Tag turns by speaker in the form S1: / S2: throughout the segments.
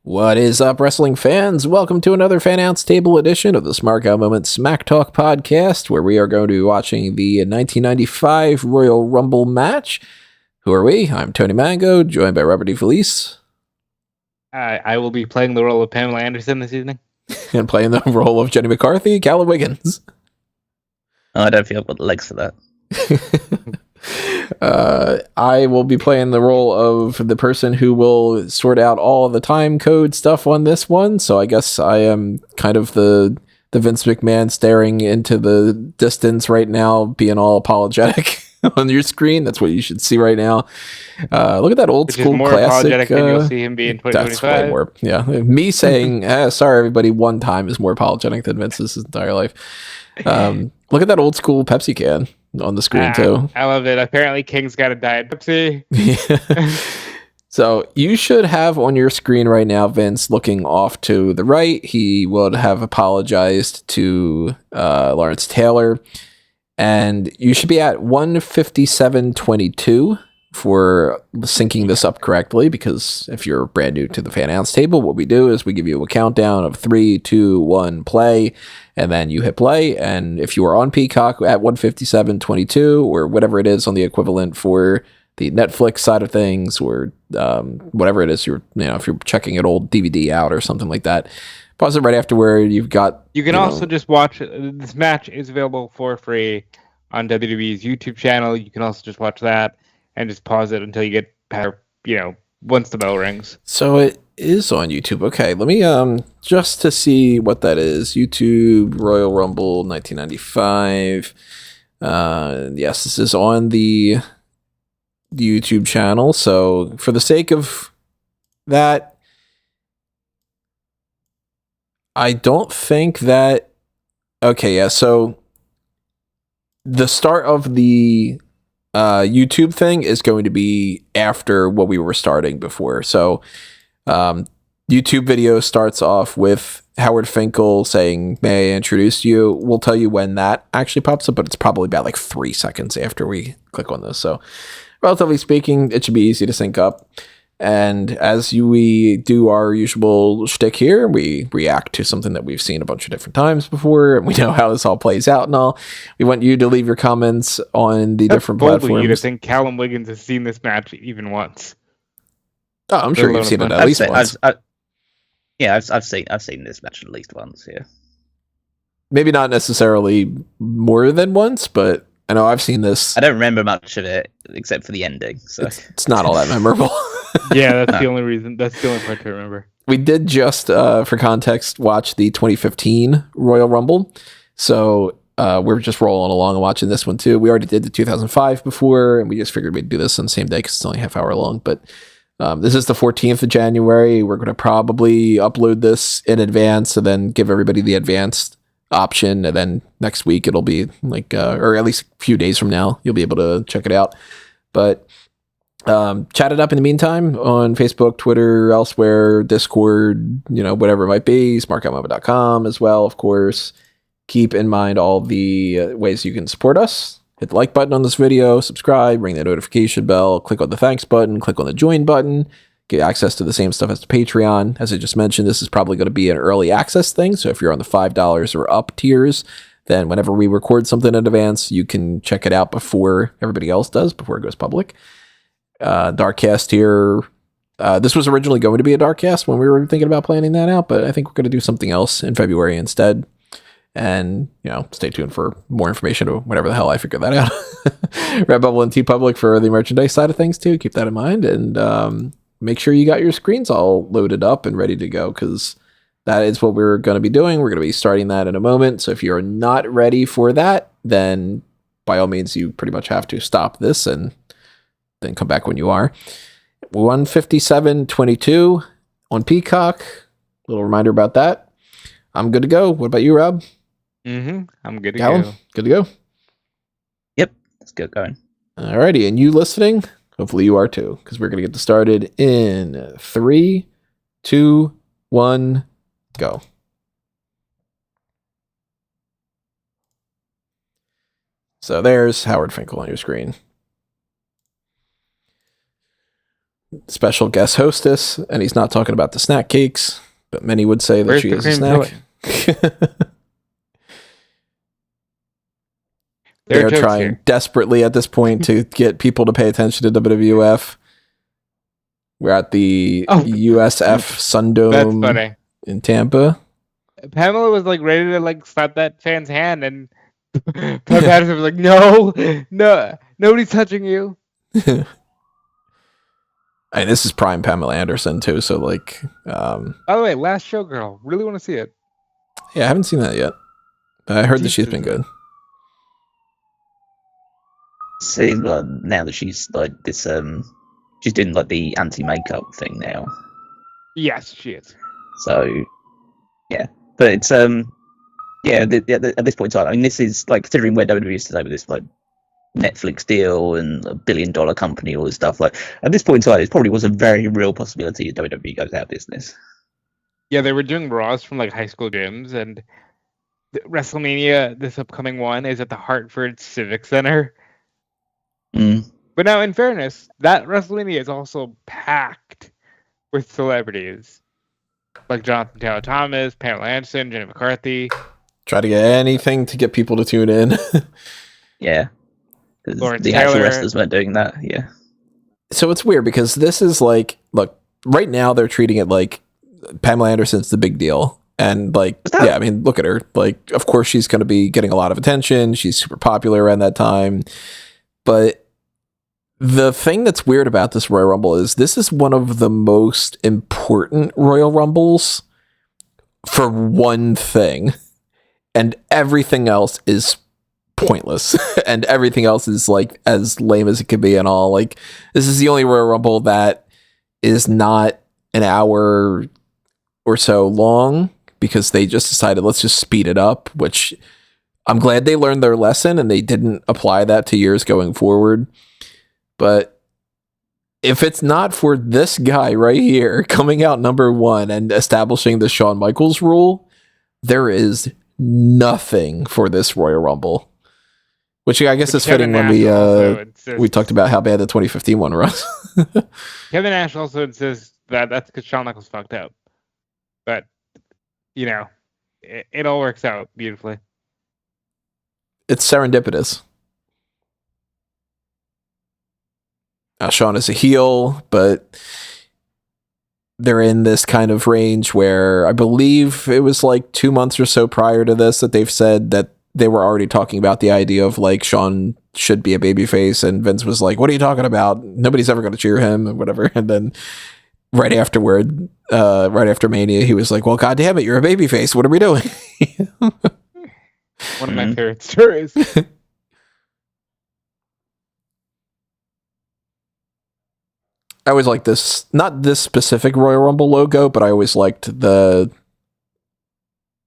S1: What is up, wrestling fans? Welcome to another Fannounce Table edition of the Smark Moment Smack Talk podcast, where we are going to be watching the 1995 Royal Rumble match. Who are we? I'm Tony Mango, joined by Robert DeFelice.
S2: I will be playing the role of Pamela Anderson this evening.
S1: And playing the role of Jenny McCarthy, Callum Wiggins.
S3: Oh, I don't feel I've got the legs for that.
S1: I will be playing the role of the person who will sort out all of the time code stuff on this one. So I guess I am kind of the Vince McMahon staring into the distance right now, being all apologetic on your screen. That's what you should see right now. Look at that old
S2: Which
S1: school
S2: is more
S1: classic.
S2: apologetic than you'll see him be in 2025.
S1: That's way more. Yeah, me saying sorry everybody one time is more apologetic than Vince's entire life. Look at that old school Pepsi can on the screen too.
S2: I love it. Apparently King's got a Diet Pepsi.
S1: Yeah. So you should have on your screen right now Vince looking off to the right. He would have apologized to Lawrence Taylor, and you should be at 157.22 for syncing this up correctly, because if you're brand new to the Fannounce Table, what we do is we give you a countdown of 3, 2, 1, play, and then you hit play. And if you are on Peacock at 157.22 or whatever it is on the equivalent for the Netflix side of things, or whatever it is, if you're checking an old DVD out or something like that, pause it right after where you've got.
S2: You can also just watch this match is available for free on WWE's YouTube channel. You can also just watch that and just pause it until you get once the bell rings.
S1: So it is on YouTube. Okay, let me just to see what that is. YouTube Royal Rumble 1995. Yes, this is on the YouTube channel. So for the sake of that, I don't think that. Okay, yeah. So the start of the YouTube thing is going to be after what we were starting before. So YouTube video starts off with Howard Finkel saying, "May I introduce you?" We'll tell you when that actually pops up, but it's probably about like 3 seconds after we click on this. So relatively speaking, it should be easy to sync up. And as we do our usual shtick here, we react to something that we've seen a bunch of different times before, and we know how this all plays out and all. We want you to leave your comments on the different platforms.
S2: You to think Callum Wiggins has seen this match even once.
S1: Oh, I'm sure you've seen it at least once.
S3: I've seen this match at least once. Yeah,
S1: maybe not necessarily more than once, but I know I've seen this.
S3: I don't remember much of it except for the ending. So
S1: it's not all that memorable.
S2: Yeah, that's the only reason. That's the only part to remember.
S1: We did just, for context, watch the 2015 Royal Rumble. So we're just rolling along and watching this one too. We already did the 2005 before, and we just figured we'd do this on the same day because it's only half hour long. But this is the 14th of January. We're going to probably upload this in advance and then give everybody the advanced option. And then next week it'll be like, or at least a few days from now, you'll be able to check it out. But chat it up in the meantime on Facebook, Twitter, elsewhere, Discord, whatever it might be, smarkoutmoment.com as well, of course. Keep in mind all the ways you can support us. Hit the like button on this video, subscribe, ring the notification bell, click on the thanks button, click on the join button, get access to the same stuff as the Patreon. As I just mentioned, this is probably going to be an early access thing, so if you're on the $5 or up tiers, then whenever we record something in advance, you can check it out before everybody else does, before it goes public. Darkcast here. This was originally going to be a Darkcast when we were thinking about planning that out, but I think we're going to do something else in February instead. And, stay tuned for more information or whatever the hell I figure that out. Redbubble and TeePublic for the merchandise side of things too. Keep that in mind, and make sure you got your screens all loaded up and ready to go, because that is what we're going to be doing. We're going to be starting that in a moment. So if you're not ready for that, then by all means, you pretty much have to stop this and then come back when you are. 157.22 on Peacock. Little reminder about that. I'm good to go. What about you, Rob?
S2: I'm good to
S1: Callum?
S2: go.
S1: Good to go?
S3: Yep, let's get going.
S1: Alrighty, and you listening? Hopefully you are too, because we're going to get this started in 3, 2, 1, go. So there's Howard Finkel on your screen. special guest hostess, and he's not talking about the snack cakes, but many would say that
S2: Where's
S1: she
S2: the
S1: is a
S2: cream
S1: snack. They're
S2: jokes
S1: trying
S2: here.
S1: desperately at this point to get people to pay attention to WWF. We're at the USF
S2: That's
S1: Sundome
S2: funny.
S1: in Tampa.
S2: Pamela was like ready to like slap that fan's hand, and Pat Patterson was like, "No, nobody's touching you."
S1: I mean, this is prime Pamela Anderson too, so like,
S2: By the way, Last Showgirl, really want to see it.
S1: yeah, I haven't seen that yet. I heard that she's been good.
S3: See, now that she's like this, she's doing like the anti-makeup thing now.
S2: Yes, she is.
S3: So, yeah, but it's yeah. At this point in time, I mean, this is like considering where WWE is today with this like Netflix deal and $1 billion company, all this stuff. Like at this point in time, it probably was a very real possibility that WWE goes out of business.
S2: Yeah, they were doing Raws from like high school gyms, and WrestleMania, this upcoming one, is at the Hartford Civic Center. But now, in fairness, that WrestleMania is also packed with celebrities like Jonathan Taylor Thomas, Pamela Anderson, Jenny McCarthy.
S1: Try to get anything to get people to tune in.
S3: Yeah, because
S2: Lawrence
S3: the
S2: Taylor.
S3: actual wrestlers weren't doing that. Yeah.
S1: So it's weird because this is like, look, right now they're treating it like Pamela Anderson's the big deal. And like, yeah, I mean, look at her. Like, of course she's going to be getting a lot of attention. She's super popular around that time. But the thing that's weird about this Royal Rumble is this is one of the most important Royal Rumbles for one thing. And everything else is pointless. And everything else is like as lame as it could be and all. Like, this is the only Royal Rumble that is not an hour or so long because they just decided let's just speed it up, which I'm glad they learned their lesson and they didn't apply that to years going forward. But if it's not for this guy right here coming out number one and establishing the Shawn Michaels rule, there is nothing for this Royal Rumble. Which I guess is fitting when we talked about how bad the 2015 one was.
S2: Kevin Nash also insists that that's because Shawn Michaels fucked up. But, you know, it all works out beautifully.
S1: It's serendipitous. Now, Shawn is a heel, but they're in this kind of range where I believe it was like 2 months or so prior to this that they've said that they were already talking about the idea of like Shawn should be a babyface, and Vince was like, "What are you talking about? Nobody's ever going to cheer him," and whatever. And then right afterward, right after Mania, he was like, "Well, God damn it, you're a babyface. What are we doing?"
S2: One of my favorite stories.
S1: I always liked this, not this specific Royal Rumble logo, but I always liked the,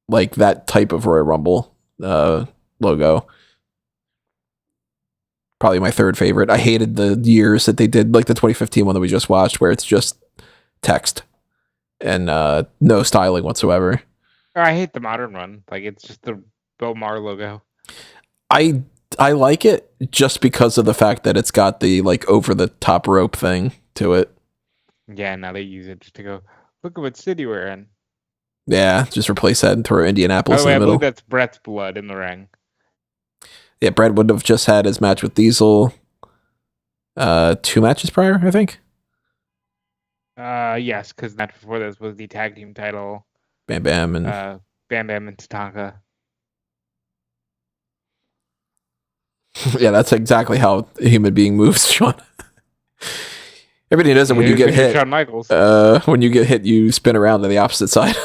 S1: like that type of Royal Rumble logo. Probably my third favorite. I hated the years that they did, like the 2015 one that we just watched, where it's just text and no styling whatsoever.
S2: I hate the modern one. Like, it's just the Bill Maher logo.
S1: I like it just because of the fact that it's got the like over the top rope thing to it.
S2: Yeah, now they use it just to go, look at what city we're in.
S1: Yeah, just replace that and throw Indianapolis in the
S2: I
S1: middle.
S2: believe that's Brett's blood in the ring.
S1: Yeah, Brett would have just had his match with Diesel 2 matches prior, I think.
S2: Yes, because the match before this was the tag team title.
S1: Bam Bam and
S2: Bam Bam and Tatanka.
S1: Yeah, that's exactly how a human being moves, Shawn. Everybody knows that when you get hit,
S2: Shawn Michaels.
S1: when you get hit, you spin around to the opposite side.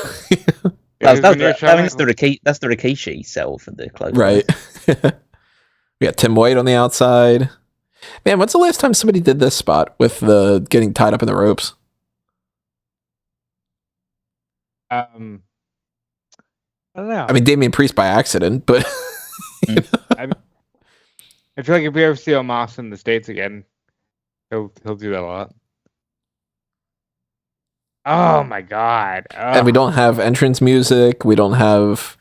S3: That's the Rikishi cell for the close.
S1: Right. We got Tim White on the outside. Man, when's the last time somebody did this spot with the getting tied up in the ropes?
S2: I don't know.
S1: I mean, Damian Priest by accident, but
S2: I feel like if we ever see Omos in the States again, he'll do that a lot. Oh my god.
S1: And we don't have entrance music. We don't have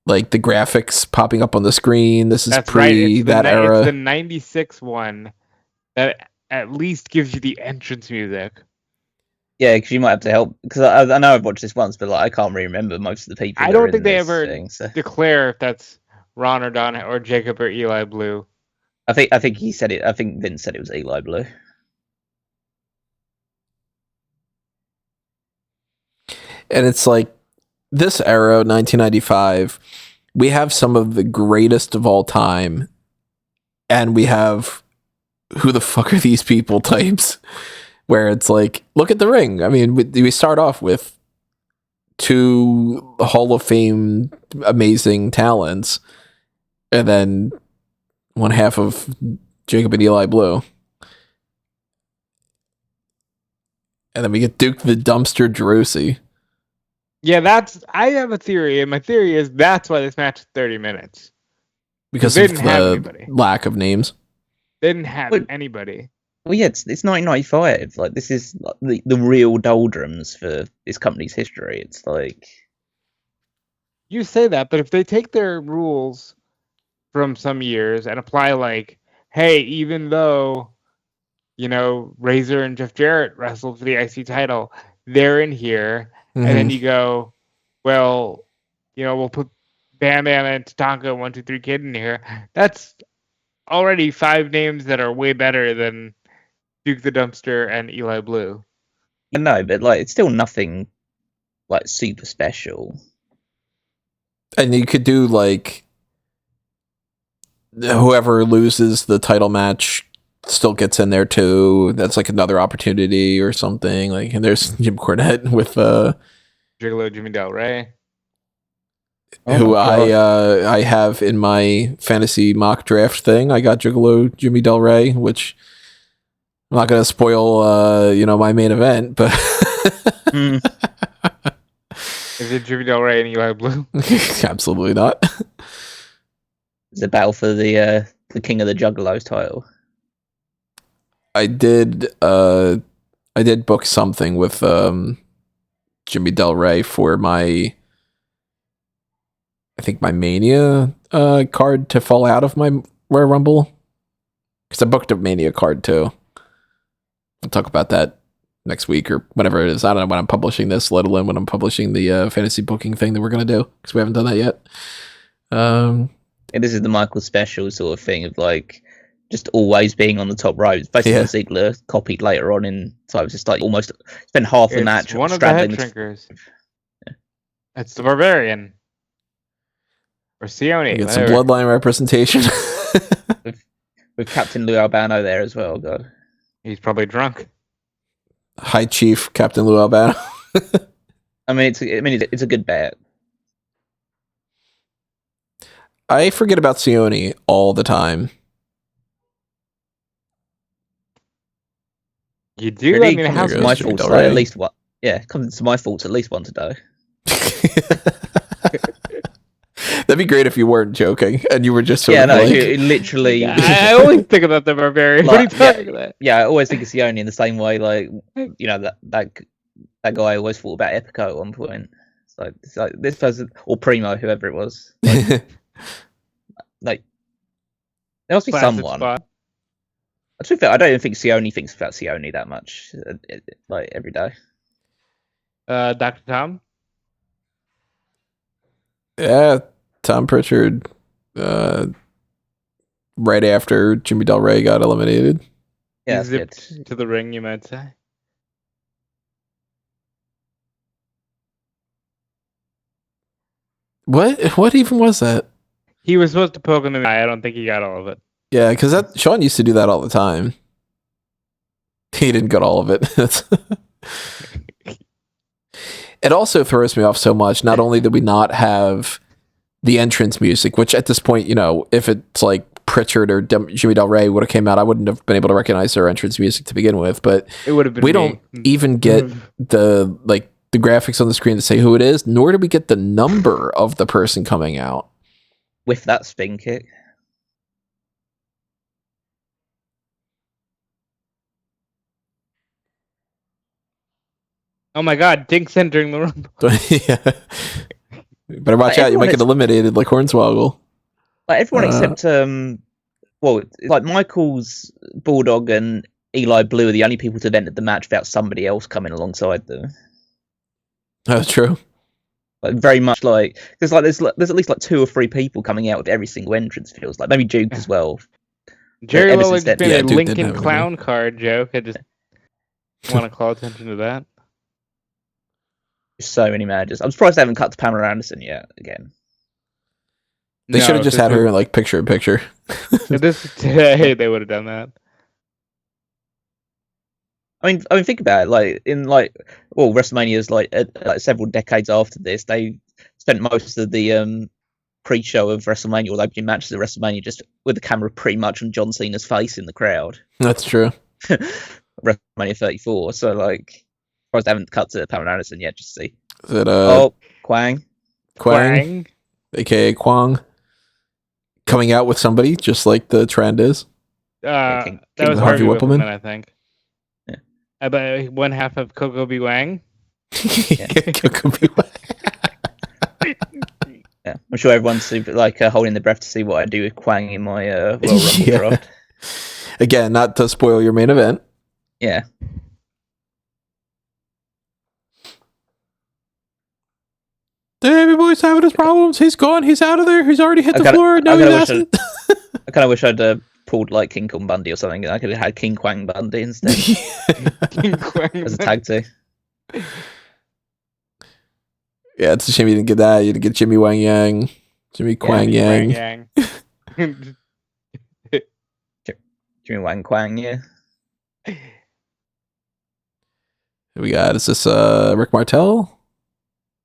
S1: like the graphics popping up on the screen. This is that era.
S2: It's the 96 one that at least gives you the entrance music.
S3: Yeah, because you might have to help. Because I know I've watched this once, but like I can't really remember most of the people.
S2: I don't think they ever
S3: so.
S2: declare if that's Ron or Don or Jacob or Eli Blue.
S3: I think he said it. I think Vince said it was Eli Blue.
S1: And it's like this era, 1995, we have some of the greatest of all time, and we have who the fuck are these people types, where it's like, look at the ring. I mean, we start off with two Hall of Fame amazing talents, and then one half of Jacob and Eli Blue. And then we get Duke the Dumpster Droese.
S2: Yeah, I have a theory, and my theory is that's why this match is 30 minutes.
S1: Because of the lack of names.
S2: They didn't have anybody.
S3: Well, yeah, it's 1995. Like, this is like the real doldrums for this company's history. It's like...
S2: You say that, but if they take their rules from some years and apply like, hey, even though, Razor and Jeff Jarrett wrestled for the IC title, they're in here. Mm-hmm. And then you go, well, we'll put Bam Bam and Tatanka 1, 2, 3 Kid in here. That's already 5 names that are way better than Duke the Dumpster and Eli Blue.
S3: No, but like it's still nothing like super special.
S1: And you could do like whoever loses the title match still gets in there too. That's like another opportunity or something. Like, and there's Jim Cornette with
S2: Gigolo Jimmy Del Rey,
S1: who I have in my fantasy mock draft thing. I got Gigolo Jimmy Del Rey, which I'm not going to spoil my main event, but
S2: is it Jimmy Del Rey and Eli Blue?
S1: Absolutely not.
S3: It's a battle for the King of the Juggalos title.
S1: I did book something with Jimmy Del Rey for my Mania card to fall out of my Royal Rumble, because I booked a Mania card too. I'll talk about that next week or whenever it is. I don't know when I'm publishing this, let alone when I'm publishing the fantasy booking thing that we're going to do, because we haven't done that yet.
S3: And this is the Michael Special sort of thing of like just always being on the top rope. It's basically what Ziggler copied later on in. So it was just like almost spent half the match.
S2: One of the head shrinkers. Yeah. It's the Barbarian. Or Sione.
S1: Get some bloodline representation.
S3: with Captain Lou Albano there as well. God,
S2: he's probably drunk.
S1: High Chief Captain Lou Albano.
S3: it's a good bet.
S1: I forget about Sione all the time.
S2: You do? I mean, how's
S3: my fault? Like, at least one. Yeah, comes to my fault. At least one today.
S1: That'd be great if you weren't joking and you were just
S3: literally.
S2: Yeah, I always think about the Barbarian. Like, what are you talking about?
S3: Yeah, I always think of Sione in the same way. Like, that guy always thought about Epico at one point. It's like this person or Primo, whoever it was. Like there must be someone.
S2: Spot.
S3: To be fair, I don't even think Sione thinks about Sione that much, like every day.
S2: Dr. Tom?
S1: Yeah, Tom Prichard. Right after Jimmy Del Rey got eliminated.
S2: Yeah, he zipped to the ring, you might say.
S1: What even was that?
S2: He was supposed to poke him in the eye. I don't think he got all of it.
S1: Yeah, because Shawn used to do that all the time. He didn't get all of it. It also throws me off so much. Not only did we not have the entrance music, which at this point, if it's like Prichard or Jimmy Del Rey would have came out, I wouldn't have been able to recognize their entrance music to begin with. But
S2: it would have been.
S1: We don't even get the graphics on the screen to say who it is, nor do we get the number of the person coming out
S3: with that spin kick.
S2: Oh my God, Dink's entering the room.
S1: Yeah. Better watch out, you might get eliminated like Hornswoggle.
S3: Like everyone except like Michael's, Bulldog and Eli Blue are the only people to have entered the match without somebody else coming alongside them.
S1: That's true.
S3: Like very much like there's at least like 2 or 3 people coming out with every single entrance. Feels like maybe Duke as well.
S2: Jerry well has been a
S1: Duke
S2: Lincoln clown card joke. I just want to call attention to that.
S3: So many managers. I'm surprised they haven't cut to Pamela Anderson yet. Again,
S1: they should have just had her like picture in picture.
S3: Today
S2: they would have done that.
S3: I mean, think about it. Like in WrestleMania's like several decades after this, they spent most of the pre-show of WrestleMania or the opening matches of WrestleMania just with the camera pretty much on John Cena's face in the crowd.
S1: That's true.
S3: WrestleMania 34. So like, I haven't cut to Pamela Anderson yet. Just to see.
S1: Is it
S3: Kwang,
S1: aka Kwang, coming out with somebody just like the trend is.
S2: That was Harvey Whippleman, I think.
S3: Yeah.
S2: About one half of Coco B. Wang.
S1: Coco B. Wang.
S3: Yeah, I'm sure everyone's super, holding their breath to see what I do with Kwang in my Royal Rumble draft.
S1: Again, not to spoil your main event.
S3: Yeah.
S1: Davey Boy's having his problems. He's gone. He's out of there. He's already hit the floor. No, he's asking.
S3: I kind of wish I'd pulled like King Kong Bundy or something. I could have had King Kwang Bundy instead.
S2: King Kwang
S3: as a tag team.
S1: Yeah, it's a shame you didn't get that. You didn't get Jimmy Wang Yang, Jimmy Kwang Yang.
S3: Jimmy Wang Kwang, yeah.
S1: We got, is this Rick Martel?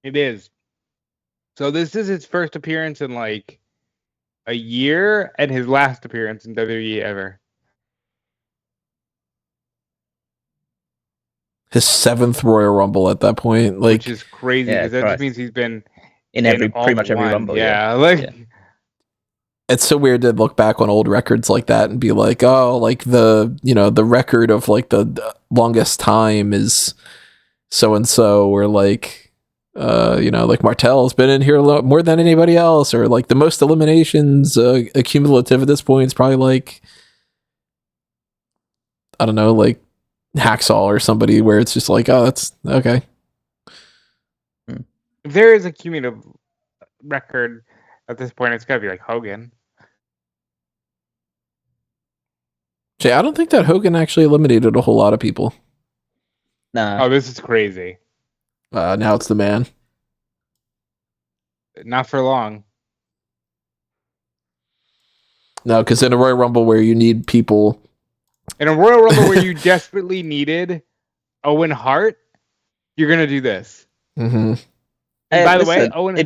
S2: It is. So this is his first appearance in like a year and his last appearance in WWE ever.
S1: His 7th Royal Rumble at that point, like,
S2: which is crazy because that just means he's been
S3: in pretty much every Rumble.
S2: Yeah.
S1: It's so weird to look back on old records like that and be like, oh, like the record of like the longest time is so and so, or like like Martel's been in here a lot more than anybody else, or like the most eliminations accumulative at this point is probably like, I don't know, like Hacksaw or somebody, where it's just like, oh, that's okay.
S2: If there is a cumulative record at this point, it's gotta be like Hogan.
S1: Jay, I don't think that Hogan actually eliminated a whole lot of people.
S3: No.
S2: Oh, this is crazy.
S1: Now it's the man.
S2: Not for long.
S1: No, because in a Royal Rumble where you need people.
S2: In a Royal Rumble where you desperately needed Owen Hart, you're gonna do this.
S1: Mm-hmm.
S2: By the way, Owen,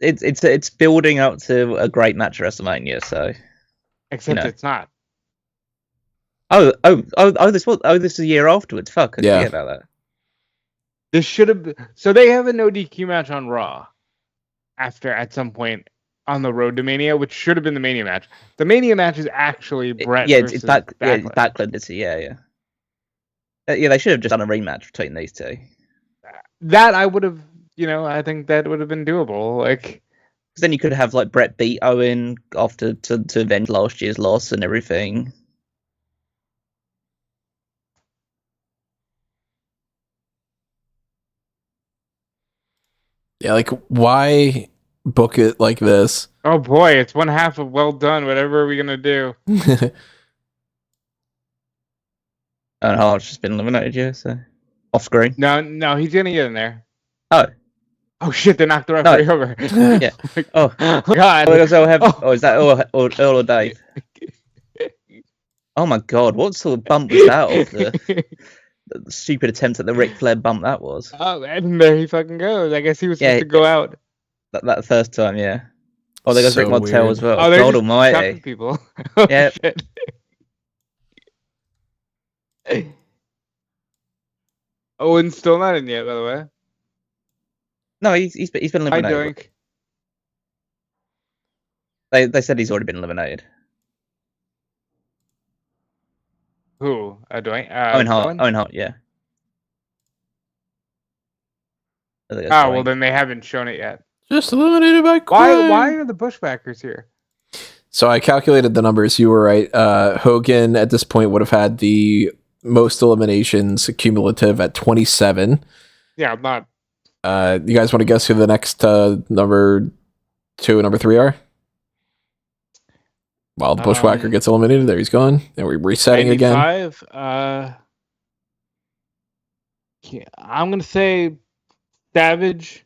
S3: it's building up to a great match at WrestleMania. So,
S2: except it's not.
S3: This is a year afterwards. Fuck, I forget about that.
S2: This should have. So they have a no DQ match on Raw at some point on the road to Mania, which should have been the Mania match. The Mania match is actually Brett.
S3: It's Backlund. Yeah, it's Backlund. Yeah. They should have just done a rematch between these two.
S2: That I would have. I think that would have been doable. Like,
S3: because then you could have like Brett beat Owen after to avenge last year's loss and everything.
S1: Yeah, like, why book it like this?
S2: Oh boy, it's one half of well done. Whatever are we gonna do?
S3: And Hart's just been eliminated, yeah. So off screen.
S2: No, he's gonna get in there.
S3: Oh
S2: shit! They knocked the referee over.
S3: Yeah. Oh
S2: God.
S3: Is that Earl or Dave? Oh my God! What sort of bump was that? Off the stupid attempt at the Ric Flair bump that was.
S2: Oh, and there he fucking goes. I guess he was supposed to go out.
S3: That first time, yeah. Oh, there goes Rick Martel as well.
S2: Oh,
S3: God almighty.
S2: People. Oh,
S3: yeah.
S2: Shit. Owen's still not in yet, by the way.
S3: No, he's been eliminated.
S2: Hi, Doink.
S3: They said he's already been eliminated.
S2: Who? Doink?
S3: Owen Hart, yeah.
S2: Well, then they haven't shown it yet.
S1: Just eliminated by Kwang.
S2: Why are the Bushwhackers here?
S1: So I calculated the numbers. You were right. Hogan at this point would have had the most eliminations cumulative at 27.
S2: Yeah, I'm not.
S1: You guys want to guess who the next number 2 and number 3 are? While the Bushwhacker gets eliminated, there he's gone. And we're resetting
S2: 95,
S1: again.
S2: I'm going to say Savage.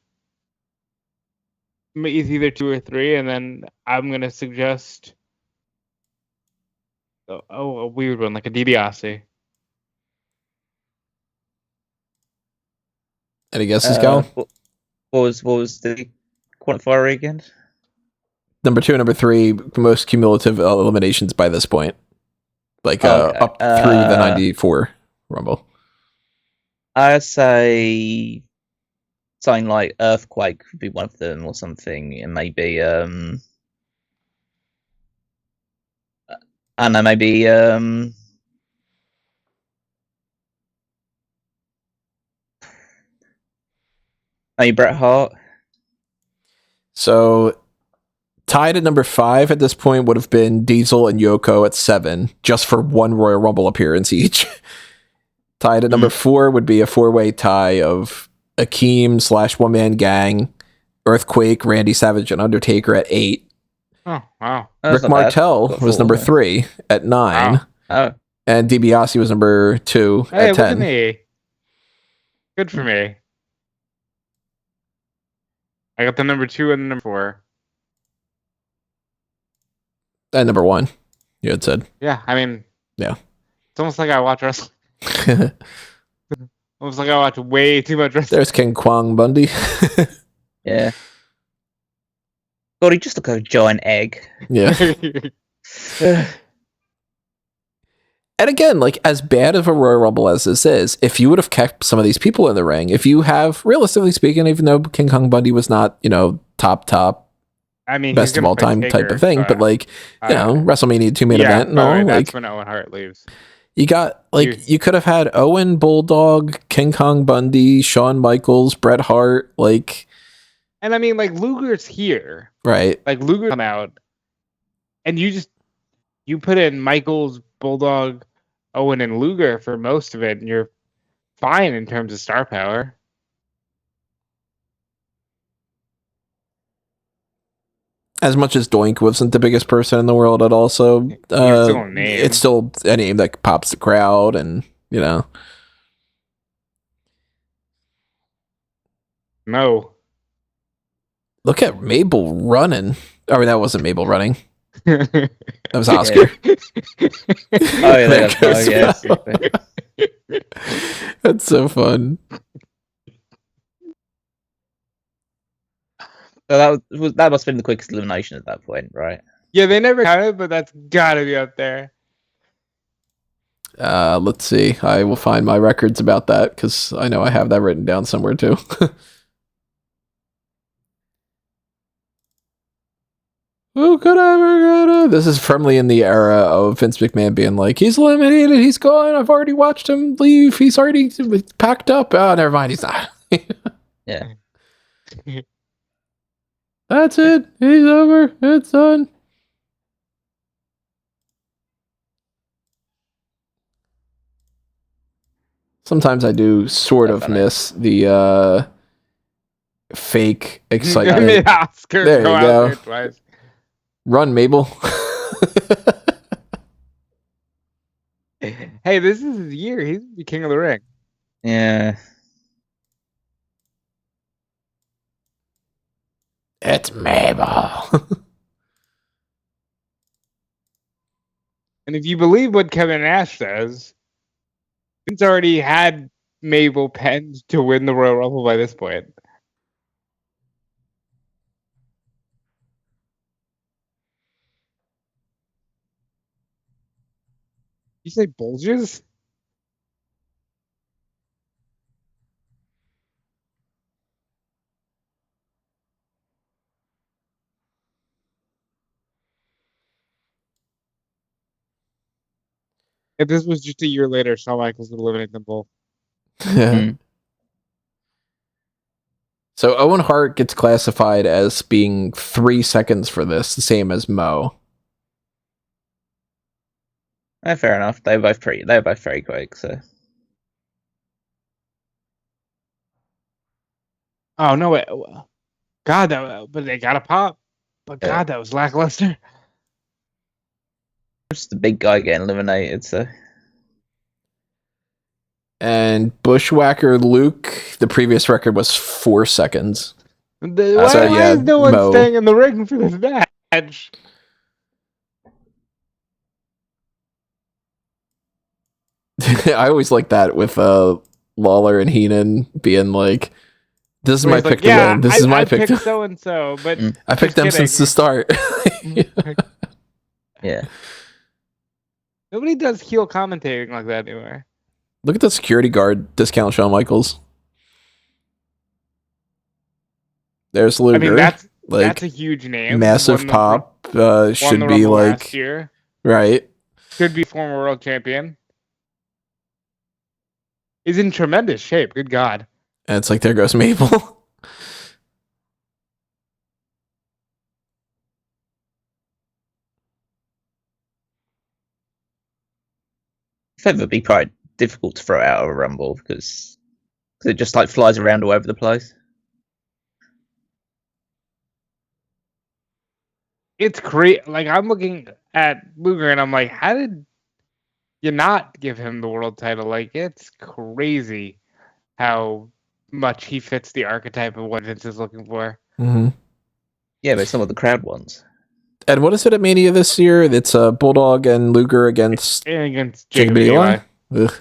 S2: It's either 2 or 3, and then I'm going to suggest a weird one, like a DiBiase.
S1: Any guesses, Cal?
S3: What was the quantifier again?
S1: Number 2 and number 3, most cumulative eliminations by this point. Like up through the 94 Rumble.
S3: I'd say something like Earthquake would be one of them, or something, and maybe I don't know, maybe Bret Hart.
S1: So tied at number 5 at this point would have been Diesel and Yoko at 7, just for one Royal Rumble appearance each. Tied at number 4 would be a 4-way tie of Akeem / One Man Gang, Earthquake, Randy Savage, and Undertaker at 8.
S2: Oh, wow.
S1: Rick Martel was number 3 at 9.
S3: Wow. Oh.
S1: And DiBiase was number 2 at 10.
S2: Look at me. Good for me. I got the number 2 and the number 4.
S1: And number 1, you had said.
S2: Yeah, I mean...
S1: Yeah.
S2: It's almost like I watch wrestling. Almost like I watch way too much wrestling.
S1: There's King Kwang Bundy.
S3: Yeah. God, he just looked like a giant egg.
S1: Yeah. And again, like, as bad of a Royal Rumble as this is, if you would have kept some of these people in the ring, if you have, realistically speaking, even though King Kong Bundy was not, top,
S2: I mean,
S1: best of all time type of thing, but like, WrestleMania 2 main event and all,
S2: right,
S1: like,
S2: that's when Owen Hart leaves.
S1: You got, like, you could have had Owen, Bulldog, King Kong Bundy, Shawn Michaels, Bret Hart, like...
S2: And I mean, like, Luger's here.
S1: Right.
S2: Like, Luger come out, and you put in Michaels, Bulldog, Owen, and Luger for most of it, and you're fine in terms of star power.
S1: As much as Doink wasn't the biggest person in the world, it also it's still a name that pops the crowd, and
S2: No.
S1: Look at Mabel running. I mean, that wasn't Mabel running. That was Oscar. That's so fun.
S3: So that must have been the quickest elimination at that point, right?
S2: Yeah, they never counted, but that's gotta be up there.
S1: Let's see. I will find my records about that, because I know I have that written down somewhere too. Who could ever get it? This is firmly in the era of Vince McMahon being like, he's eliminated, he's gone, I've already watched him leave, he's already packed up. Oh, never mind, he's not.
S3: Yeah.
S1: That's it. He's over. It's done. Sometimes I do sort of miss the fake excitement.
S2: Oscar
S1: there you go.
S2: Twice.
S1: Run, Mabel.
S2: Hey, this is his year. He's the king of the ring.
S3: Yeah.
S1: It's Mabel.
S2: And if you believe what Kevin Nash says, Vince already had Mabel penned to win the Royal Rumble by this point. You say bulges? If this was just a year later, Shawn Michaels would eliminate them both.
S1: So Owen Hart gets classified as being 3 seconds for this, the same as Mo.
S3: Fair enough. They were both very quick. So.
S2: Oh no! Wait. God, but they got a pop. But God, that was lackluster.
S3: Just the big guy getting eliminated. So.
S1: And Bushwhacker Luke, the previous record was 4 seconds.
S2: Why is no one staying in the ring for this match?
S1: I always like that with Lawler and Heenan being like, "This is my pick to win. This is my pick to
S2: so and so." But
S1: I picked them since the start.
S3: Yeah.
S2: Nobody does heel commentating like that anymore.
S1: Look at the security guard discount Shawn Michaels. There's Luger.
S2: I mean, that's a huge name.
S1: Massive pop. Should be like
S2: last year.
S1: Right.
S2: Should be former world champion. Is in tremendous shape. Good God.
S1: And it's like, there goes Mabel.
S3: I think it'd be quite difficult to throw out of a Rumble because it just like flies around all over the place.
S2: It's great. Like, I'm looking at Luger and I'm like, how did you not give him the world title? Like, it's crazy how much he fits the archetype of what Vince is looking for.
S1: Mm-hmm.
S3: Yeah, but some of the crowd ones.
S1: And what is it at Mania this year? It's Bulldog and Luger against
S2: Jacob Eli.
S1: Ugh.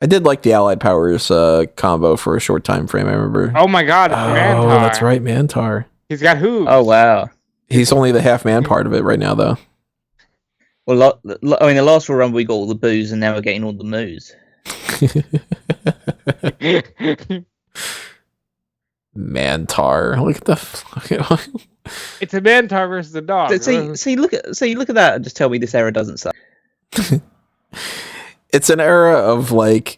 S1: I did like the Allied Powers combo for a short time frame, I remember.
S2: Oh my God, it's Mantaur.
S1: That's right, Mantaur.
S2: He's got hooves.
S3: Oh, wow.
S1: He's only the half man part of it right now, though.
S3: Well, I mean, the last Royal Rumble we got all the boos, and now we're getting all the moos.
S1: Mantaur. Look at the fucking.
S2: It's a Mantaur versus a dog.
S3: See, look at that, and just tell me this era doesn't suck.
S1: It's an era of like,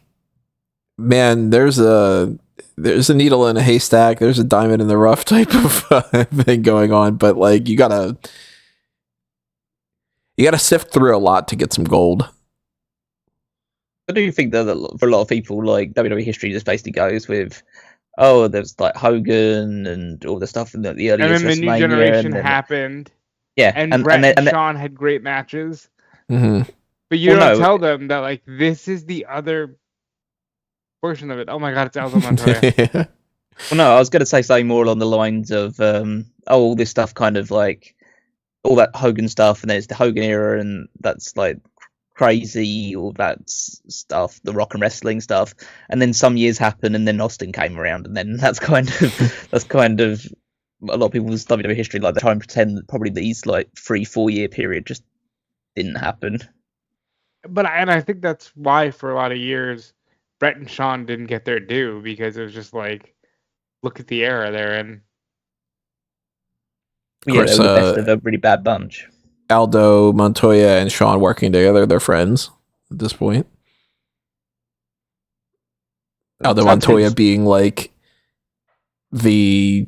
S1: man, there's a needle in a haystack, there's a diamond in the rough type of thing going on, but like you gotta sift through a lot to get some gold.
S3: I do think that for a lot of people, like WWE history just basically goes with, oh, there's like Hogan and all the stuff in the early
S2: and then the new generation happened.
S3: Yeah,
S2: and Brett and Shawn had great matches.
S1: Mm-hmm.
S2: But you don't tell them that like this is the other portion of it. Oh my God, it's Aldo Montoya.
S3: Well, no, I was going to say something more along the lines of, all this stuff kind of like, all that Hogan stuff, and there's the Hogan era, and that's like crazy, all that stuff, the rock and wrestling stuff, and then some years happen, and then Austin came around, and then that's kind of a lot of people's WWE history, like they try and pretend that probably these like 3-4 year period just didn't happen.
S2: But I think that's why for a lot of years Brett and Shawn didn't get their due, because it was just like, look at the era they're in.
S1: Of course,
S3: they're the best of a really bad bunch.
S1: Aldo, Montoya, and Shawn working together, they're friends at this point. Aldo Montoya being like the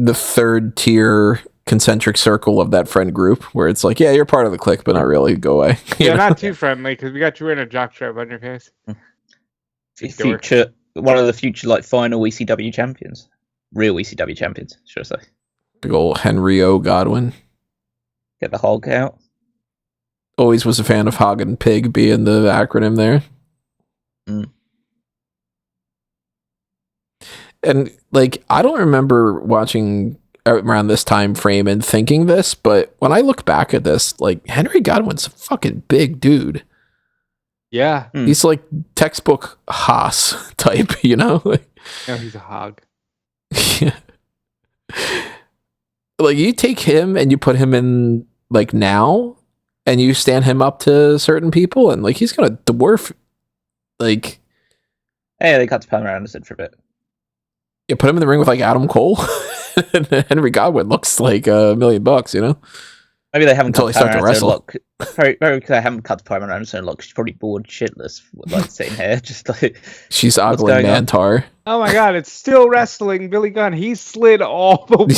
S1: third tier concentric circle of that friend group, where it's like, yeah, you're part of the clique, but not really. Go away.
S2: Yeah, not too friendly, because we got you in a jockstrap on your face.
S3: One of the future like final ECW champions, real ECW champions, should I say?
S1: Big old Henry O. Godwinn.
S3: Get the hog out.
S1: Always was a fan of Hog and Pig being the acronym there.
S3: Mm.
S1: And like, I don't remember watching around this time frame and thinking this, but when I look back at this, like, Henry Godwinn's a fucking big dude.
S2: Yeah.
S1: He's like textbook Haas type, you know? Like,
S2: no, he's a hog.
S1: Yeah. Like, you take him and you put him in like now, and you stand him up to certain people, and like he's gonna dwarf. Like,
S3: hey, they cut to Pam Anderson for a bit.
S1: You put him in the ring with like Adam Cole, and Henry Godwinn looks like $1 million, you know.
S3: Maybe they haven't
S1: until they start to wrestle.
S3: Very because they haven't cut to Pam Anderson. Look, she's probably bored shitless, like sitting here, just like
S1: she's ogling Mantaur.
S2: Oh my God, it's still wrestling. Billy Gunn, he slid all the way.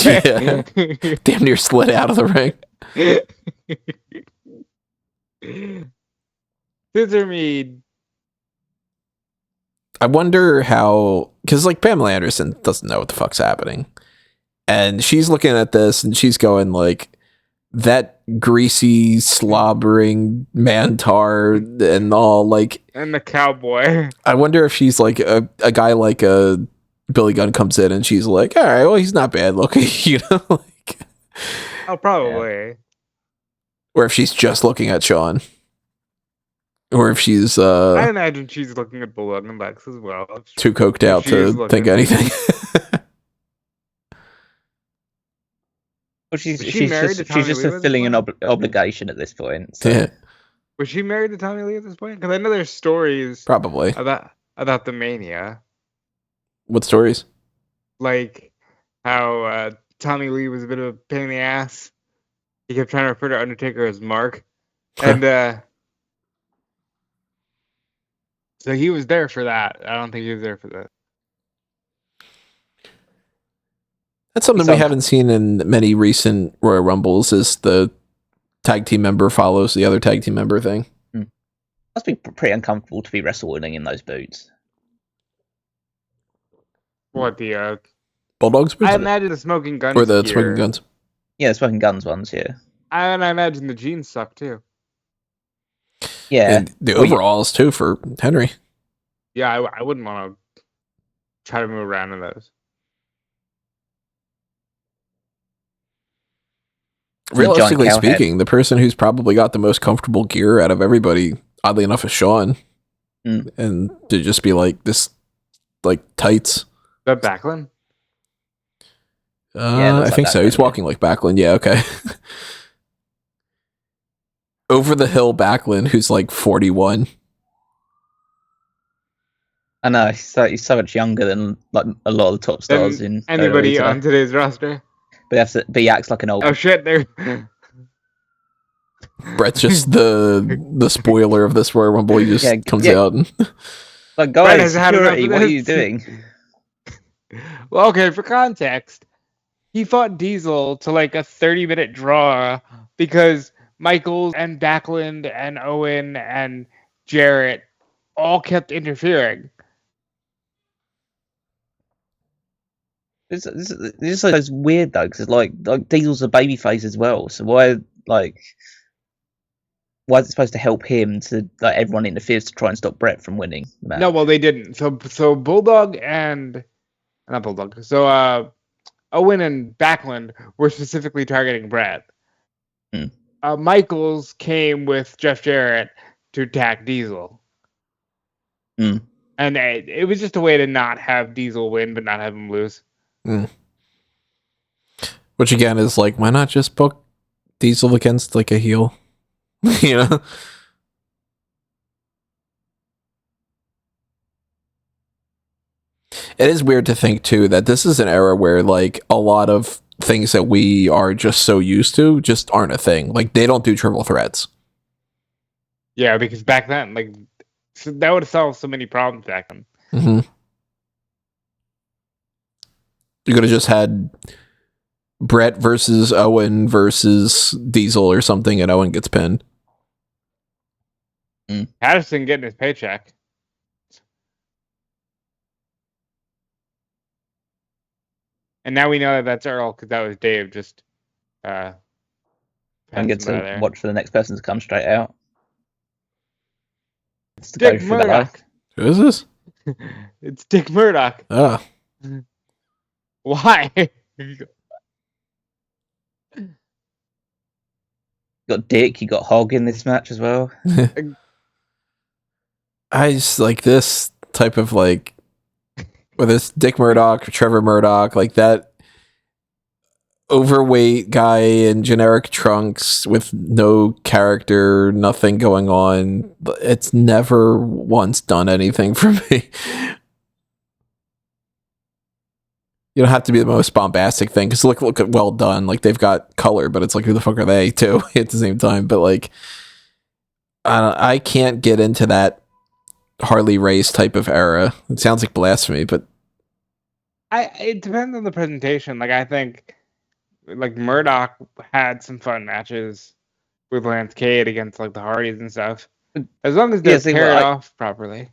S1: Yeah. Damn near slid out of the ring.
S2: Scissor me.
S1: I wonder how, because like Pamela Anderson doesn't know what the fuck's happening, and she's looking at this and she's going like, that greasy slobbering Mantaur and all, like,
S2: And the cowboy.
S1: I wonder if she's like a guy like a Billy Gunn comes in and she's like, all right, well, he's not bad looking, you know, like,
S2: Oh, probably.
S1: or if she's just looking at Shawn, or if she's
S2: I imagine she's looking at Bulldog and Lex as well.
S1: too coked out to think anything.
S3: Well, she's
S2: married to Tommy
S3: just
S2: Lee at this
S3: fulfilling an
S2: point?
S3: obligation at this point. So.
S1: Yeah,
S2: Was she married to Tommy Lee at this point? Because I know there's stories
S1: probably.
S2: about the Mania.
S1: What stories?
S2: Like how Tommy Lee was a bit of a pain in the ass. He kept trying to refer to Undertaker as Mark. And so he was there for that. I don't think he was there for that.
S1: That's something we haven't seen in many recent Royal Rumbles, is the tag team member follows the other tag team member thing.
S3: Must be pretty uncomfortable to be wrestling in those boots.
S2: What, the
S1: Bulldogs?
S2: I imagine the Smoking Guns
S1: or the
S2: gear.
S1: Smoking Guns.
S3: Yeah, the Smoking Guns ones, yeah.
S2: And I imagine the jeans suck too.
S3: Yeah.
S1: And the overalls too for Henry.
S2: Yeah, I wouldn't want to try to move around in those.
S1: Realistically speaking, the person who's probably got the most comfortable gear out of everybody, oddly enough, is Shawn. And to just be like this, like tights.
S2: The Backlund?
S1: I think so. He's walking like Backlund. Yeah, okay. Over the hill Backlund, who's like 41.
S3: I know, he's so much younger than like a lot of the top stars in
S2: anybody on today's roster.
S3: But he acts like an old.
S2: Oh shit!
S1: Brett's just the spoiler of this Royal Rumble. He just comes out and
S3: like, guys, security, what are you doing?
S2: Well, okay, for context, he fought Diesel to like a 30-minute draw because Michaels and Backlund and Owen and Jarrett all kept interfering.
S3: This is weird though, because like Diesel's a babyface as well. So why is it supposed to help him to like everyone interferes to try and stop Brett from winning the match?
S2: No, well they didn't. So Bulldog and not Bulldog. So Owen and Backlund were specifically targeting Brett. Michaels came with Jeff Jarrett to attack Diesel. And it was just a way to not have Diesel win, but not have him lose.
S1: Which again is like, why not just book Diesel against like a heel? You know? It is weird to think too that this is an era where like a lot of things that we are just so used to just aren't a thing. Like they don't do triple threats.
S2: Yeah, because back then, like, so that would have solved so many problems back then.
S1: You could have just had Brett versus Owen versus Diesel or something, and Owen gets pinned.
S2: Patterson getting his paycheck. And now we know that that's Earl because that was Dave just.
S3: And get to watch for the next person to come straight out.
S2: It's Dick Murdoch.
S1: Who is this?
S2: It's Dick Murdoch.
S1: Oh.
S2: Why?
S3: You got Dick, you got Hog in this match as well.
S1: I just like this type of like, whether it's Dick Murdoch or Trevor Murdoch, like that overweight guy in generic trunks with no character, nothing going on. It's never once done anything for me. You don't have to be the most bombastic thing, because look at Well Done. Like they've got color, but it's like, who the fuck are they too at the same time? But like, I can't get into that Harley Race type of era. It sounds like blasphemy, but
S2: it depends on the presentation. Like I think like Murdoch had some fun matches with Lance Cade against like the Hardys and stuff. As long as they're paired off properly.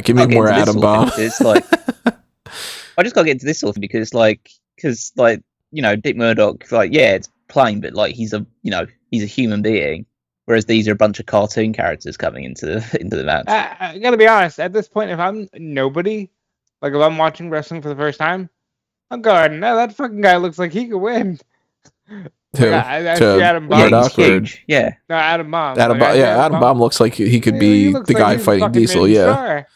S1: Give me more Atom Bomb.
S3: It's like I just gotta get into this sort of thing because Dick Murdoch, it's plain, but like he's a human being, whereas these are a bunch of cartoon characters coming into the match.
S2: I gotta be honest, at this point, if I'm nobody, like if I'm watching wrestling for the first time, I'm going, no, that fucking guy looks like he could win. I see Atom Bomb.
S3: He's huge. Yeah.
S2: No, Atom Bomb.
S1: Atom Bomb looks like he could be the guy fighting Diesel. Yeah.
S2: Star.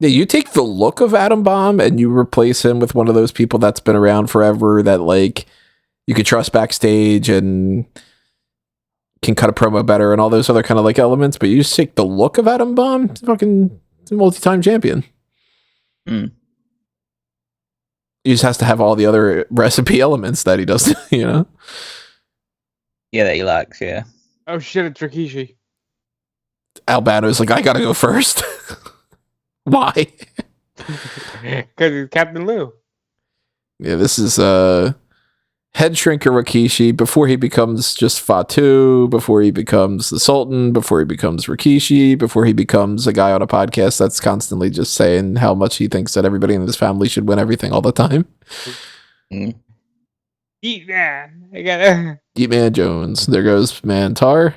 S1: Yeah, you take the look of Atom Bomb and you replace him with one of those people that's been around forever that like you could trust backstage and can cut a promo better and all those other kind of like elements, but you just take the look of Atom Bomb, fucking multi-time champion.
S3: Mm.
S1: He just has to have all the other recipe elements that he does,
S3: Yeah, that he lacks, yeah.
S2: Oh shit, it's Rikishi.
S1: Albano's like, I gotta go first. Why?
S2: Because he's Captain Lou.
S1: Yeah, this is head shrinker Rikishi before he becomes just Fatu, before he becomes the Sultan, before he becomes Rikishi, before he becomes a guy on a podcast that's constantly just saying how much he thinks that everybody in his family should win everything all the time.
S3: Mm.
S2: Eat man. I gotta
S1: Eat Man Jones. There goes Mantaur.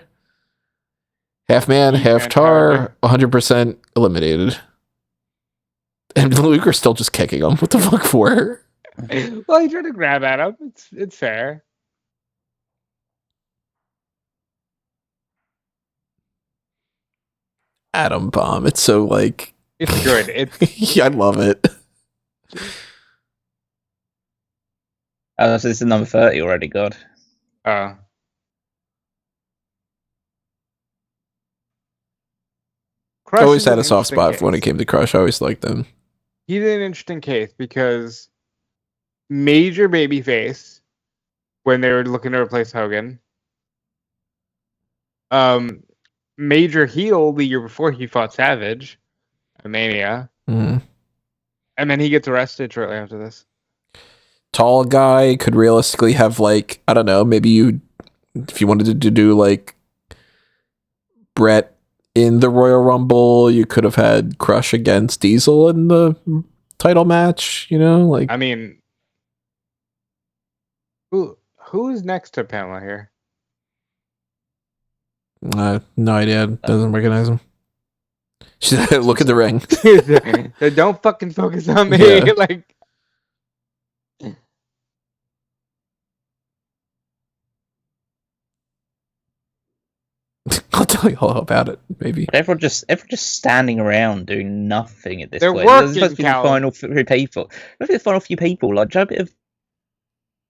S1: Half man, half tar, 100% eliminated. And Luger's still just kicking him. What the fuck for?
S2: Well, he tried to grab at him. It's fair.
S1: Atom Bomb. It's so like
S2: it's good.
S1: Yeah, I love it.
S3: Oh, so this is number 30 already, God.
S1: I always had a soft spot when it came to Crush. I always liked them.
S2: He's an interesting case because major babyface when they were looking to replace Hogan. Major heel the year before he fought Savage at Mania.
S1: Mm-hmm.
S2: And then he gets arrested shortly after this.
S1: Tall guy could realistically have like, I don't know, maybe if you wanted to do like Brett in the Royal Rumble, you could have had Crush against Diesel in the title match, like.
S2: I mean, who's next to Pamela here?
S1: No idea. Doesn't recognize him. She's look at the ring.
S2: Don't fucking focus on me.
S1: Yeah.
S2: Like,
S1: I'll tell you all about it. Maybe
S3: everyone just standing around doing nothing at this
S2: They're
S3: point.
S2: Working,
S3: supposed to be the final few people. Maybe the final few people like show a bit of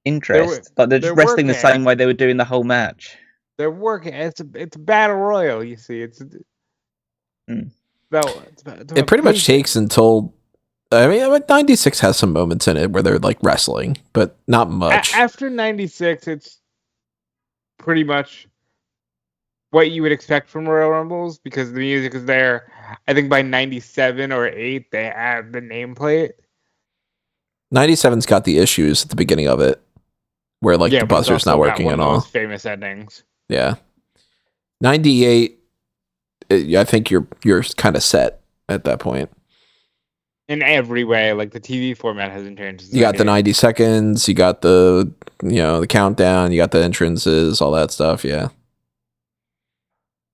S3: interest. They're just wrestling the same way they were doing the whole match.
S2: They're working. It's a battle royal. You see, it's
S1: it pretty much takes until. I mean, 96 has some moments in it where they're like wrestling, but not much.
S2: After 96, it's pretty much what you would expect from Royal Rumbles because the music is there. I think by 97 or 8, they have the nameplate.
S1: 97's got the issues at the beginning of it, where like the buzzer's not working at all.
S2: Most famous endings.
S1: Yeah. 98, I think you're kind of set at that point.
S2: In every way, like the TV format hasn't changed.
S1: You got the 90 seconds, you got the the countdown, you got the entrances, all that stuff. Yeah.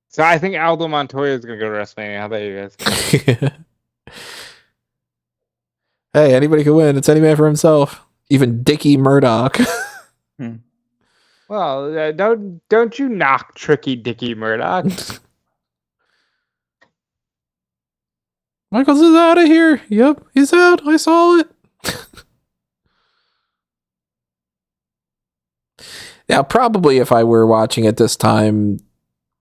S2: So I think Aldo Montoya is gonna go to WrestleMania. How about you guys?
S1: Hey, anybody can win. It's any man for himself. Even Dickie Murdoch.
S2: Well, don't you knock tricky Dickie Murdoch.
S1: Michaels is out of here. Yep, he's out. I saw it. Yeah, probably if I were watching at this time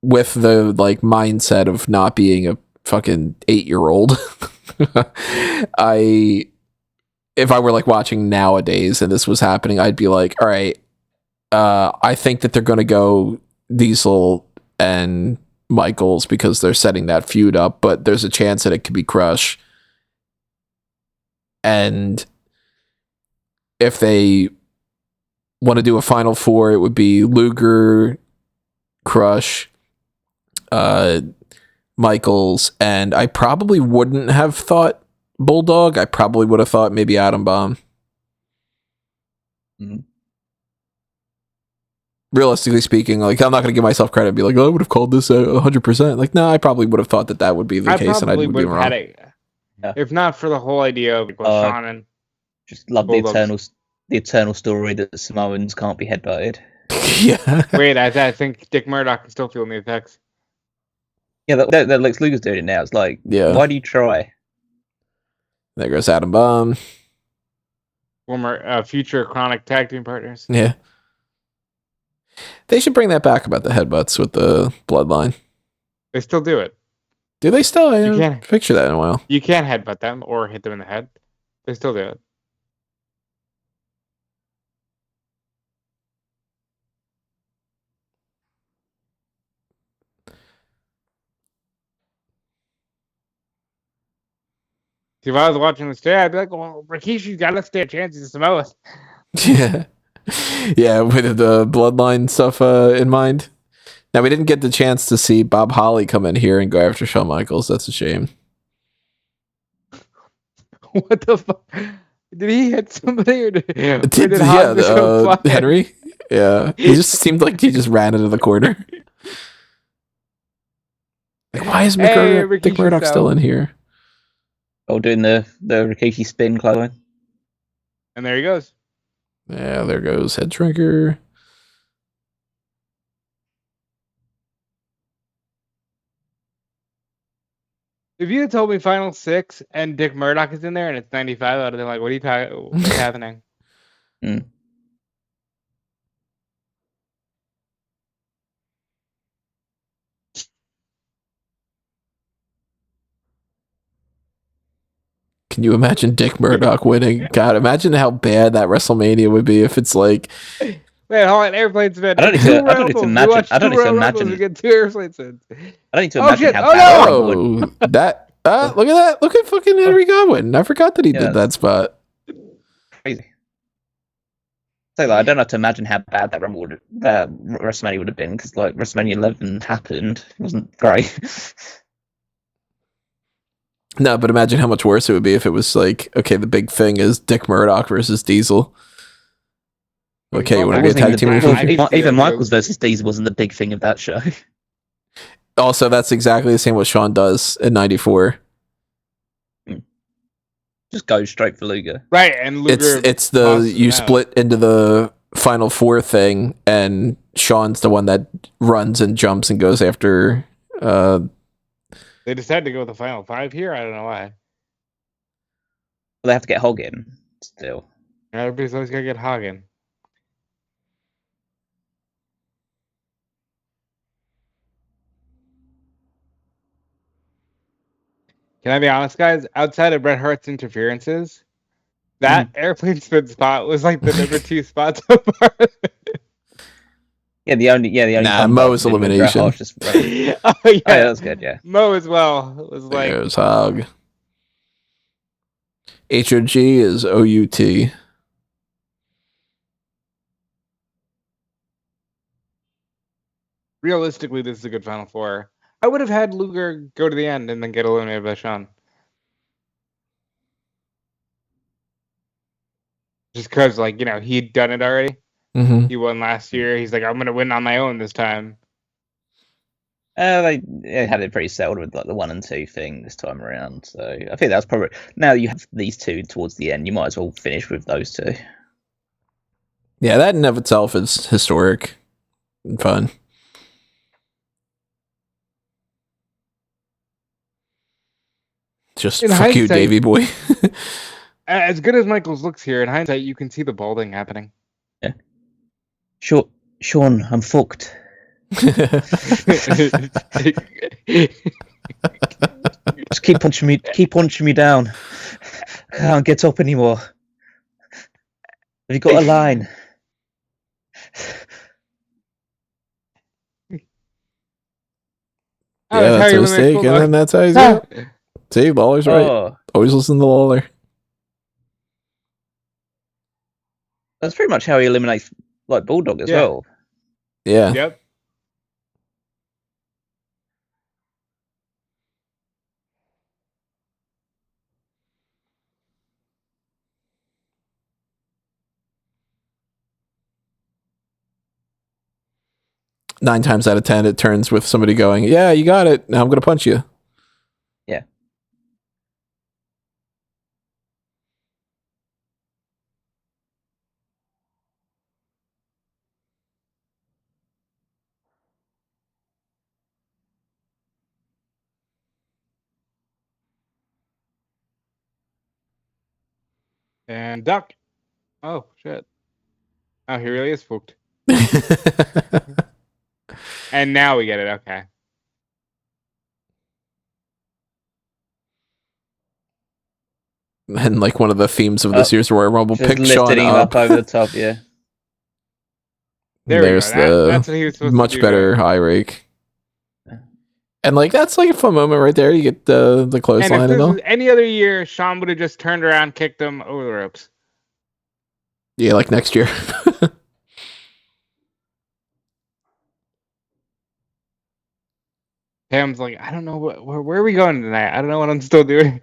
S1: with the like mindset of not being a fucking 8-year-old, if I were like watching nowadays and this was happening, I'd be like, all right, I think that they're going to go Diesel and Michaels because they're setting that feud up, but there's a chance that it could be Crush. And if they want to do a final four, it would be Luger, Crush, Michaels, and I probably wouldn't have thought Bulldog. I probably would have thought maybe Atom Bomb.
S3: Mm-hmm.
S1: Realistically speaking, like, I'm not going to give myself credit and be like, oh, I would have called this 100%. Like, no, I probably would have thought that would be the case, and I would be wrong.
S2: If not for the whole idea of Shawn and
S3: just love Bulldogs. the eternal story that the Samoans can't be headbutted.
S1: Yeah.
S2: Wait, I think Dick Murdoch can still feel the effects.
S3: Yeah, that Lex Luger's doing it now. It's like, why do you try?
S1: There goes Atom Bomb.
S2: Former future Chronic tag team partners.
S1: Yeah. They should bring that back about the headbutts with the bloodline.
S2: They still do it.
S1: Do they still? I haven't pictured that in a while.
S2: You can't headbutt them or hit them in the head. They still do it. See, if I was watching this today, I'd be like, well, Rikishi's got to stand a chance. He's a Samoan.
S1: Yeah. Yeah, with the bloodline stuff in mind. Now, we didn't get the chance to see Bob Holly come in here and go after Shawn Michaels. That's a shame.
S2: What the fuck? Did he hit somebody? Or did
S1: Henry? Yeah. He just seemed like he just ran into the corner. Like, why is Dick Murdoch still in here?
S3: Oh, doing the Rikishi spin, Chloe.
S2: And there he goes.
S1: Yeah, there goes Head Shrinker.
S2: If you had told me Final 6 and Dick Murdoch is in there and it's 95, I would have been like, what are you talking? What's happening?
S3: Mm.
S1: Can you imagine Dick Murdoch winning? God, imagine how bad that WrestleMania would be if it's like...
S2: Man, hold on, airplane spin.
S3: I don't need to imagine. I don't need to imagine.
S2: We get 2 airplane spins.
S3: I don't need to imagine how bad
S1: that. Look at that! Look at fucking Henry Godwinn. I forgot that he did that spot.
S3: Crazy. So, like, I don't have to imagine how bad that WrestleMania would have been, because like WrestleMania 11 happened. It wasn't great.
S1: No, but imagine how much worse it would be if it was like, okay, the big thing is Dick Murdoch versus Diesel. Okay, you want to be a tag team?
S3: Even Michaels versus Diesel wasn't the big thing of that show.
S1: Also, that's exactly the same what Shawn does in '94.
S3: Just go straight for Luger.
S2: Right, and Luger...
S1: It's the... You split into the Final Four thing, and Shawn's the one that runs and jumps and goes after...
S2: They decided to go with the Final 5 here? I don't know why.
S3: Well, they have to get Hog in, still.
S2: Everybody's always got to get Hog in. Can I be honest, guys? Outside of Bret Hart's interferences, that airplane spin spot was like the number 2 spot so far.
S3: The only.
S1: Nah, Mo's elimination.
S2: Oh yeah,
S3: that was good. Yeah,
S2: Mo as well. It was like
S1: there's Hog. HOG is OUT.
S2: Realistically, this is a good Final Four. I would have had Luger go to the end and then get eliminated by Shawn. Just because, like, you know, he'd done it already.
S1: Mm-hmm.
S2: He won last year. He's like, I'm going to win on my own this time.
S3: They had it pretty settled with like the 1 and 2 thing this time around. So I think that's probably... Now you have these two towards the end, you might as well finish with those two.
S1: Yeah, that in of itself is historic and fun. Just fuck you, Davey boy.
S2: As good as Michaels looks here, in hindsight, you can see the balding happening.
S3: Yeah. Shawn, I'm fucked. Just keep punching me down. I can't get up anymore. Have you got a line?
S1: Yeah, that's a mistake, and then that's how he's out. See, Lawler's right. Always listen to Lawler.
S3: That's pretty much how he eliminates like Bulldog as well.
S1: Yeah.
S2: Yep.
S1: Nine times out of 10, it turns with somebody going, "Yeah, you got it. Now I'm going to punch you."
S3: Yeah.
S2: And duck. Oh shit. Oh, he really is spooked. And now we get it. Okay.
S1: And like one of the themes of this year's Royal Rumble,
S3: Just
S1: pick Shawn
S3: lifting him
S1: up.
S3: up over the top, yeah.
S2: There
S1: There's
S2: we go.
S1: the
S2: That's what he was supposed
S1: much
S2: to do
S1: better
S2: there.
S1: high rake. And like that's like a fun moment right there. You get the clothesline
S2: And if
S1: and
S2: this
S1: all.
S2: was any other year, Shawn would have just turned around, kicked him over the ropes.
S1: Yeah, like next year.
S2: Pam's like, I don't know where are we going tonight. I don't know what I'm still doing.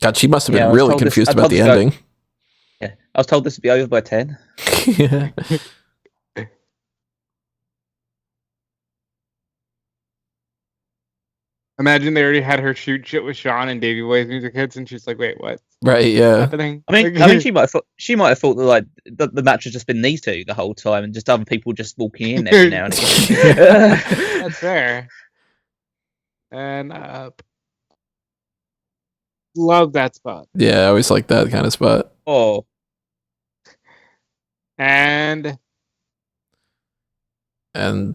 S1: God, she must have been
S3: I was
S1: really
S3: told
S1: confused
S3: I
S1: about
S3: told
S1: the
S3: this guy-
S1: ending.
S3: Yeah, I was told this would be over by 10.
S1: Yeah.
S2: Imagine they already had her shoot shit with Shawn and Davey Boy's music hits, and she's like, "Wait, what's
S1: Right, yeah.
S2: happening?"
S3: I mean, she might have thought that like the match has just been these two the whole time, and just other people just walking in every now and again.
S2: That's fair. And love that spot.
S1: Yeah, I always like that kind of spot.
S3: Oh,
S2: And
S1: One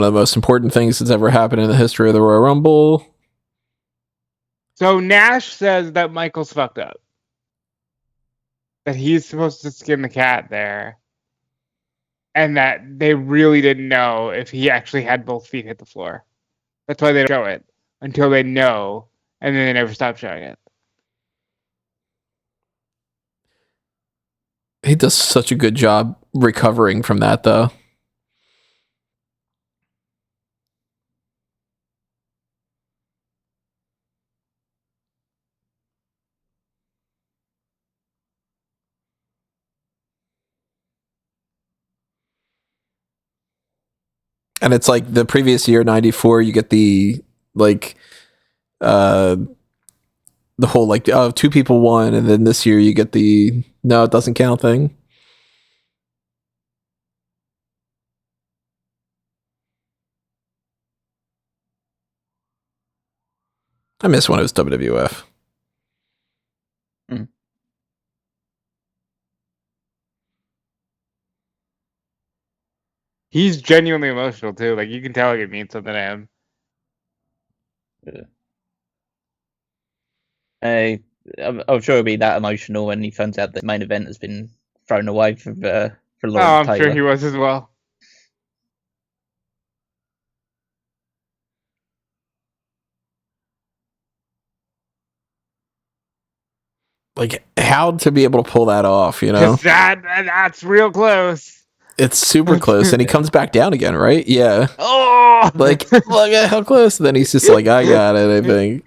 S1: of the most important things that's ever happened in the history of the Royal Rumble.
S2: so Nash says that Michael's fucked up. That he's supposed to skin the cat there. And that they really didn't know if he actually had both feet hit the floor. That's why they don't show it until they know, and then they never stop showing it.
S1: He does such a good job recovering from that, though. And it's like the previous year, 94, you get the like the whole like, oh, two people won, and then this year you get the no, it doesn't count thing. I miss when it was WWF.
S2: He's genuinely emotional too. Like you can tell it means something to him.
S3: Yeah. I'm sure it'll be that emotional when he finds out that the main event has been thrown away for Lawrence
S2: I'm
S3: Taylor.
S2: sure he was as well.
S1: Like how to be able to pull that off, you know?
S2: That's real close.
S1: It's super close, and he comes back down again, right? Yeah.
S2: Oh,
S1: Like, look at how close. And then he's just like, I got it, I think.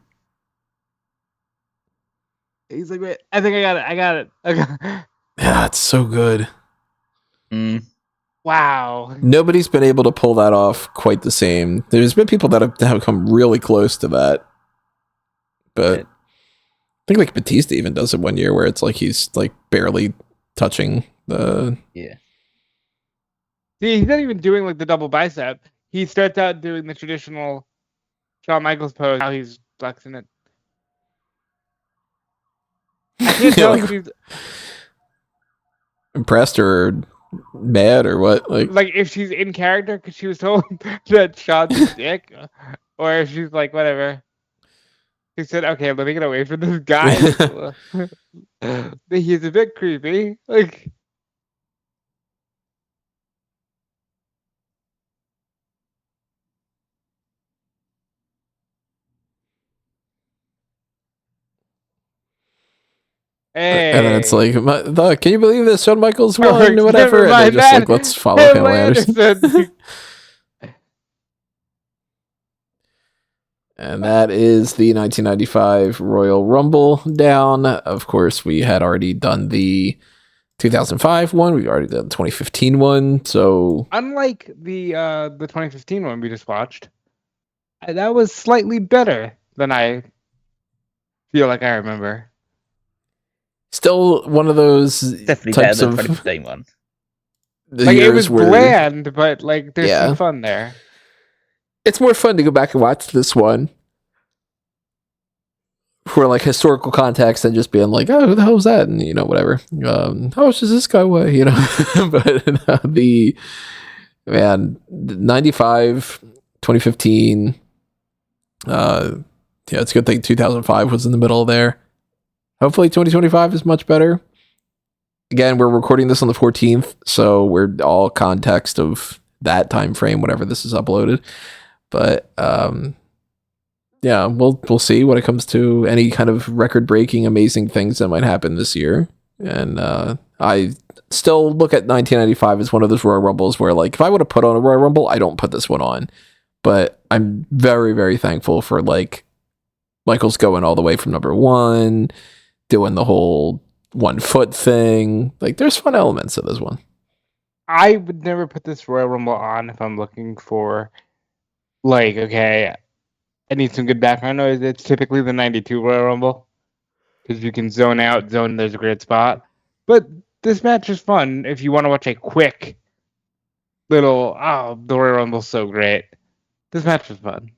S2: He's like, wait, I think I got it. I got it.
S1: Yeah, it's so good.
S2: Wow.
S1: Nobody's been able to pull that off quite the same. There's been people that have come really close to that. But I think like Batista even does it one year where it's like he's like barely touching the...
S3: Yeah.
S2: See, he's not even doing like the double bicep. He starts out doing the traditional Shawn Michaels pose. Now he's flexing it. I can't tell if she's
S1: impressed or mad or what.
S2: Like if she's in character because she was told that Shawn's a dick, or if she's like whatever. He said, "Okay, let me get away from this guy. He's a bit creepy." Like, Hey.
S1: And then it's like, can you believe this? Shawn Michaels won,
S2: Never
S1: whatever. And they're
S2: mind
S1: just
S2: that.
S1: like, let's follow Pamela Anderson. And that is the 1995 Royal Rumble down. Of course, we had already done the 2005 one. We already done the 2015 one. So
S2: unlike the 2015 one we just watched, that was slightly better than I feel like I remember.
S1: Still one of those
S3: definitely
S1: types
S3: better than
S1: of
S3: 2015 one.
S2: Like it was bland, but like there's some fun there.
S1: It's more fun to go back and watch this one for like historical context than just being like, oh, who the hell was that? And whatever. How much does this guy weigh? But the 95, 2015. It's a good thing 2005 was in the middle there. Hopefully 2025 is much better. Again, we're recording this on the 14th, so we're all context of that time frame, whenever this is uploaded. But we'll see when it comes to any kind of record-breaking, amazing things that might happen this year. And I still look at 1995 as one of those Royal Rumbles where, like, if I would have put on a Royal Rumble, I don't put this one on. But I'm very, very thankful for, like, Michaels going all the way from number 1, doing the whole 1 foot thing. Like, there's fun elements of this one.
S2: I would never put this Royal Rumble on if I'm looking for, like, okay, I need some good background noise. It's typically the 92 Royal Rumble, because you can zone out, there's a great spot. But this match is fun if you want to watch a quick little, the Royal Rumble's so great. This match was fun.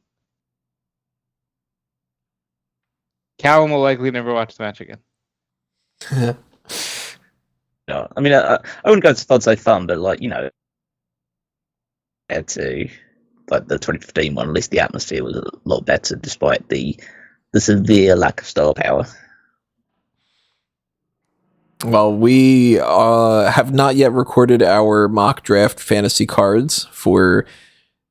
S2: Callum will likely never watch the match again.
S3: No, I mean, I wouldn't go so far to say fun, but like, compared to like the 2015 one, at least the atmosphere was a lot better, despite the severe lack of star power.
S1: Well, we have not yet recorded our mock draft fantasy cards for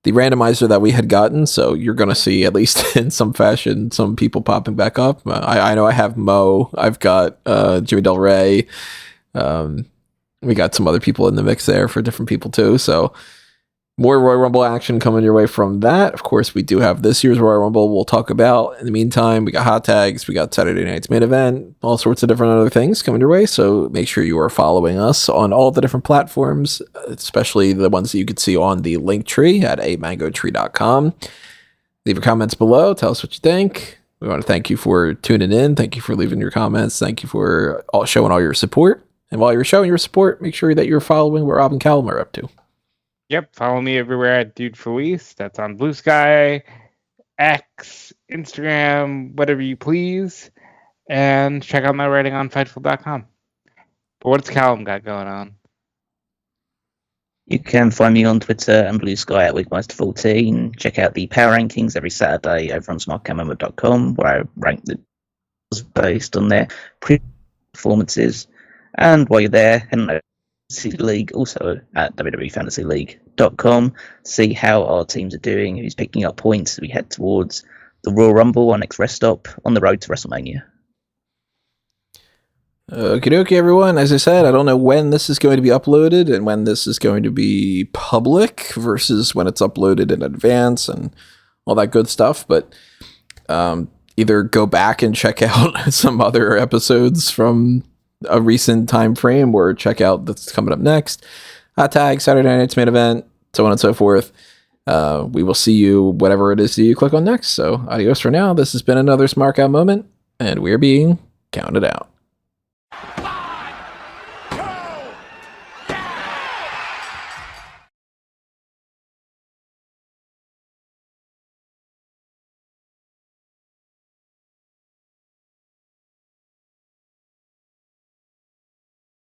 S1: the randomizer that we had gotten, so you're going to see, at least in some fashion, some people popping back up. I know I have Mo. I've got Jimmy Del Rey. We got some other people in the mix there for different people too, so more Royal Rumble action coming your way from that. Of course, we do have this year's Royal Rumble we'll talk about. In the meantime, we got hot tags, we got Saturday night's main event, all sorts of different other things coming your way. So make sure you are following us on all the different platforms, especially the ones that you can see on the link tree at amangotree.com. Leave your comments below. Tell us what you think. We want to thank you for tuning in. Thank you for leaving your comments. Thank you for showing all your support. And while you're showing your support, make sure that you're following what Rob and Callum are up to.
S2: Yep, follow me everywhere at Dude Felice. That's on Blue Sky, X, Instagram, whatever you please. And check out my writing on Fightful.com. But what's Callum got going on?
S3: You can find me on Twitter and Blue Sky at Wigmeister14. Check out the Power Rankings every Saturday over on smarkandmemo.com, where I rank the based on their performances. And while you're there, head on over Fantasy League, also at www.fantasyleague.com. See how our teams are doing, who's picking up points as we head towards the Royal Rumble, our next rest stop on the road to WrestleMania.
S1: Okie dokie, everyone. As I said, I don't know when this is going to be uploaded and when this is going to be public versus when it's uploaded in advance and all that good stuff, but either go back and check out some other episodes from a recent time frame, or check out that's coming up next. Hot tag, Saturday night's main event, so on and so forth. We will see you whatever it is that you click on next. So adios for now. This has been another Smark Out moment, and we're being counted out.